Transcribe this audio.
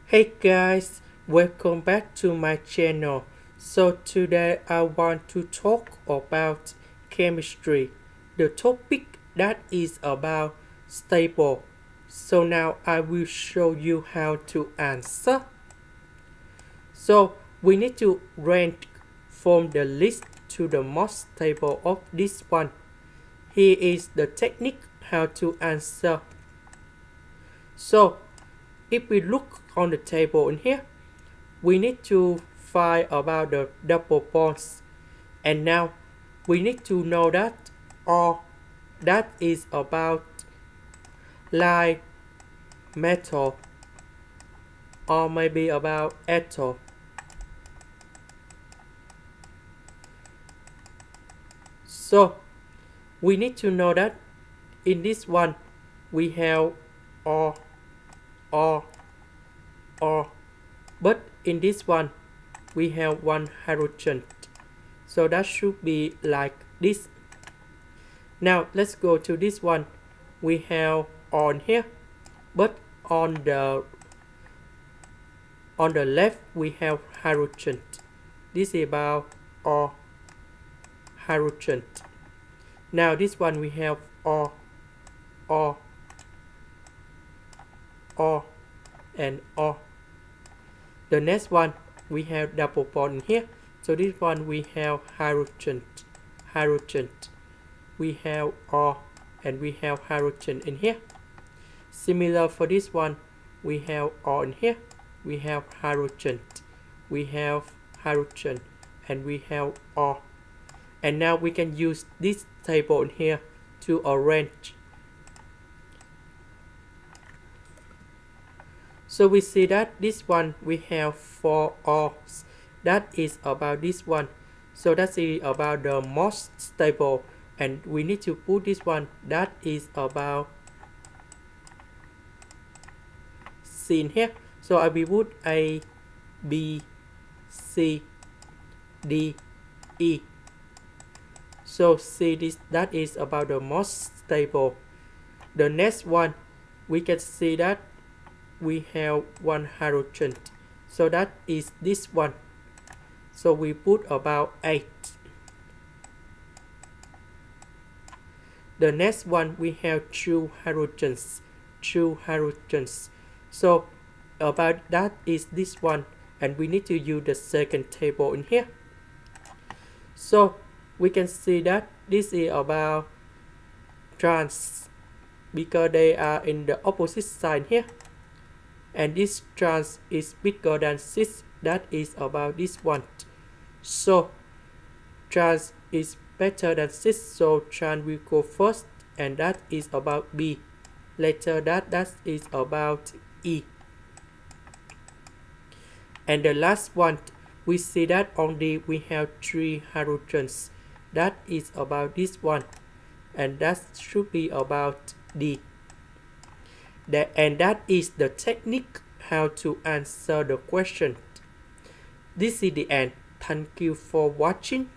Hey guys, welcome back to my channel. So today I want to talk about chemistry, the topic that is about stable. So now I will show you how to answer. So we need to rank from the least to the most stable of this one. Here is the technique how to answer. So if we look on the table in here, we need to find about the double bonds. And now we need to know that or that is about like metal or maybe about ethyl. So we need to know that in this one we have or or or but in this one we have one hydrogen, so that should be like this. Now let's go to this one. We have on here, but on the left we have hydrogen. This is about or hydrogen. Now this one we have or and or. The next one we have double bond here. So this one we have hydrogen. We have or and we have hydrogen in here. Similar for this one, we have or in here. We have hydrogen. We have hydrogen and we have or. And now we can use this table in here to arrange. So we see that this one we have 4 ors. That is about this one. So that's about the most stable. And we need to put this one that is about C in here. So I will put A, B, C, D, E. So see this, that is about the most stable. The next one we can see that we have one hydrogen, so that is this one. So we put about 8. The next one we have two hydrogens. So about that is this one, and we need to use the second table in here. So we can see that this is about trans because they are in the opposite side here. And this trans is bigger than 6, that is about this one. So trans is better than 6, so trans will go first, and that is about B. Later that is about E. And the last one, we see that only we have 3 hydrogens, that is about this one, and that should be about D. And that is the technique how to answer the question. This is the end. Thank you for watching.